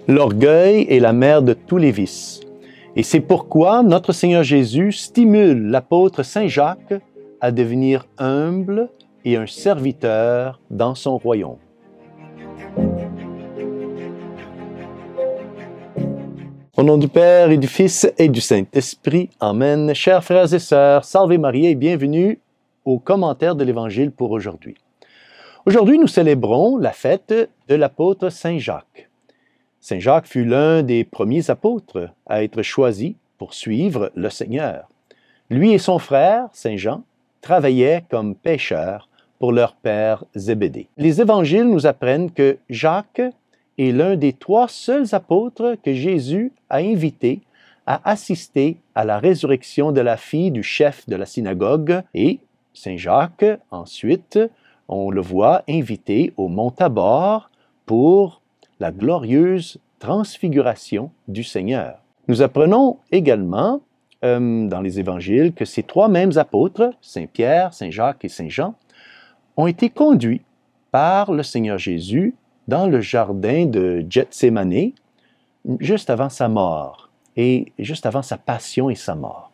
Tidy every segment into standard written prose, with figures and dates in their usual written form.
L'orgueil est la mère de tous les vices. Et c'est pourquoi notre Seigneur Jésus stimule l'apôtre Saint Jacques à devenir humble et un serviteur dans son royaume. Au nom du Père et du Fils et du Saint-Esprit, Amen. Chers frères et sœurs, Salve Maria et bienvenue au commentaire de l'Évangile pour aujourd'hui. Aujourd'hui, nous célébrons la fête de l'apôtre Saint Jacques. Saint Jacques fut l'un des premiers apôtres à être choisi pour suivre le Seigneur. Lui et son frère, Saint Jean, travaillaient comme pêcheurs pour leur père Zébédée. Les évangiles nous apprennent que Jacques est l'un des 3 seuls apôtres que Jésus a invités à assister à la résurrection de la fille du chef de la synagogue. Et Saint Jacques, ensuite, on le voit invité au mont Tabor pour la glorieuse transfiguration du Seigneur. Nous apprenons également dans les évangiles que ces 3 mêmes apôtres, Saint Pierre, Saint Jacques et Saint Jean, ont été conduits par le Seigneur Jésus dans le jardin de Gethsémani, juste avant sa mort et juste avant sa passion et sa mort.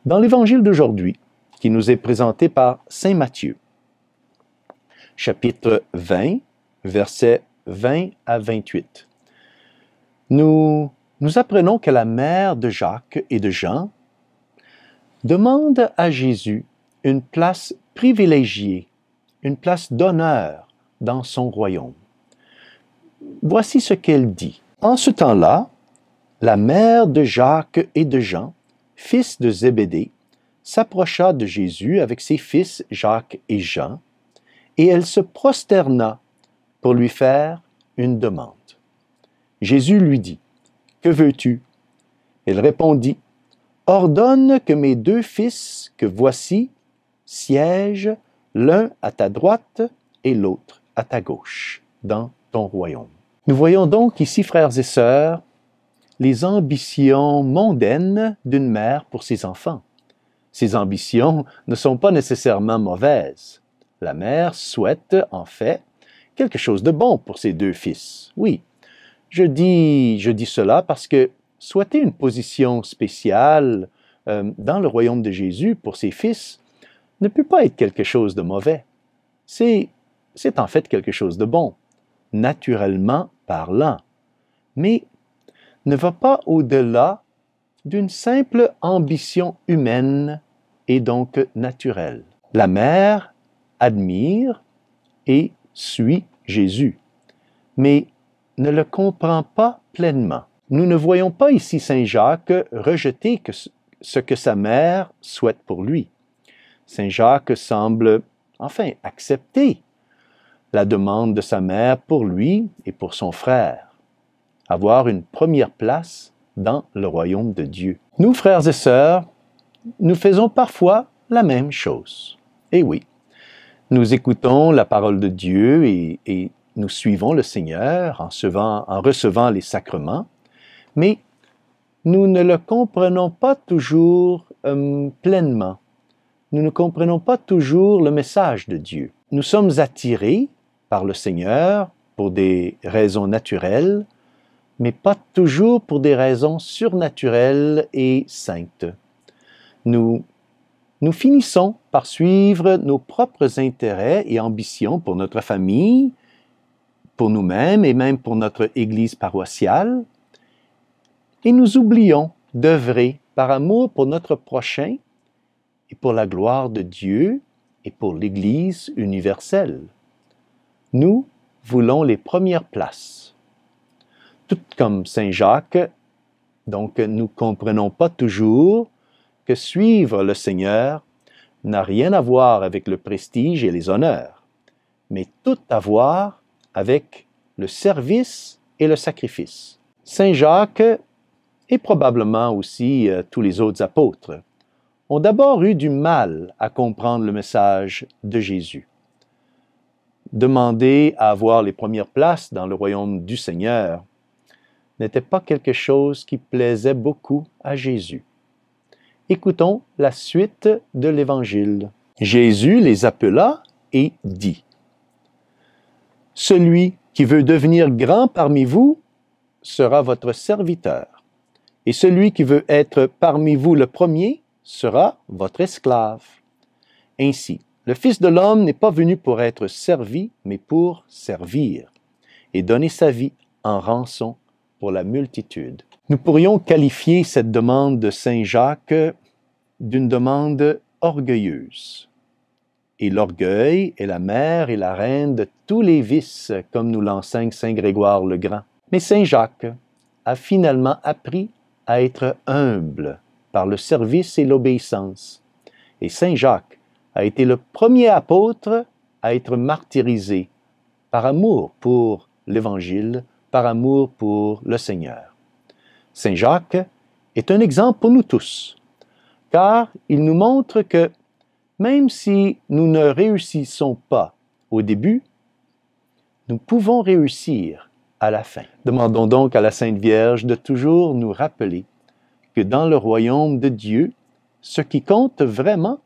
Dans l'évangile d'aujourd'hui, qui nous est présenté par Saint Matthieu, chapitre 20, versets 20 à 28, nous apprenons que la mère de Jacques et de Jean demande à Jésus une place privilégiée, une place d'honneur dans son royaume. Voici ce qu'elle dit. En ce temps-là, la mère de Jacques et de Jean, fils de Zébédée, s'approcha de Jésus avec ses fils Jacques et Jean, et elle se prosterna pour lui faire une demande. Jésus lui dit, « Que veux-tu? » Elle répondit, « Ordonne que mes 2 fils que voici siègent l'un à ta droite et l'autre à ta gauche dans ton royaume. » Nous voyons donc ici, frères et sœurs, les ambitions mondaines d'une mère pour ses enfants. Ces ambitions ne sont pas nécessairement mauvaises. La mère souhaite, en fait, quelque chose de bon pour ses 2 fils. Oui, je dis cela parce que souhaiter une position spéciale dans le royaume de Jésus pour ses fils ne peut pas être quelque chose de mauvais. C'est en fait quelque chose de bon, naturellement parlant, mais ne va pas au-delà d'une simple ambition humaine et donc naturelle. La mère admire et suit Jésus, mais ne le comprend pas pleinement. Nous ne voyons pas ici Saint Jacques rejeter ce que sa mère souhaite pour lui. Saint Jacques semble, accepter la demande de sa mère pour lui et pour son frère, avoir une première place dans le royaume de Dieu. Nous, frères et sœurs, nous faisons parfois la même chose. Et oui, nous écoutons la parole de Dieu et nous suivons le Seigneur en recevant les sacrements, mais nous ne le comprenons pas toujours pleinement. Nous ne comprenons pas toujours le message de Dieu. Nous sommes attirés par le Seigneur pour des raisons naturelles, mais pas toujours pour des raisons surnaturelles et saintes. Nous finissons par suivre nos propres intérêts et ambitions pour notre famille, pour nous-mêmes et même pour notre Église paroissiale, et nous oublions d'œuvrer par amour pour notre prochain et pour la gloire de Dieu et pour l'Église universelle. Nous voulons les premières places. Tout comme Saint Jacques, donc nous ne comprenons pas toujours que suivre le Seigneur n'a rien à voir avec le prestige et les honneurs, mais tout à voir avec le service et le sacrifice. Saint Jacques, et probablement aussi tous les autres apôtres, ont d'abord eu du mal à comprendre le message de Jésus. Demander à avoir les premières places dans le royaume du Seigneur n'était pas quelque chose qui plaisait beaucoup à Jésus. Écoutons la suite de l'Évangile. Jésus les appela et dit, « Celui qui veut devenir grand parmi vous sera votre serviteur, et celui qui veut être parmi vous le premier sera votre esclave. Ainsi, le Fils de l'homme n'est pas venu pour être servi, mais pour servir, et donner sa vie en rançon pour la multitude. Nous pourrions qualifier cette demande de Saint Jacques d'une demande orgueilleuse. Et l'orgueil est la mère et la reine de tous les vices, comme nous l'enseigne Saint Grégoire le Grand. Mais Saint Jacques a finalement appris à être humble par le service et l'obéissance. Et Saint Jacques a été le premier apôtre à être martyrisé par amour pour l'Évangile, par amour pour le Seigneur. Saint Jacques est un exemple pour nous tous, car il nous montre que même si nous ne réussissons pas au début, nous pouvons réussir à la fin. Demandons donc à la Sainte Vierge de toujours nous rappeler que dans le royaume de Dieu, ce qui compte vraiment,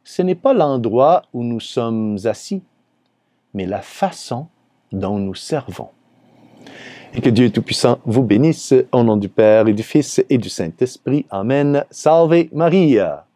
ce n'est pas l'endroit où nous sommes assis, mais la façon dont nous servons. Et que Dieu Tout-Puissant vous bénisse, au nom du Père et du Fils et du Saint-Esprit. Amen. Salve Maria!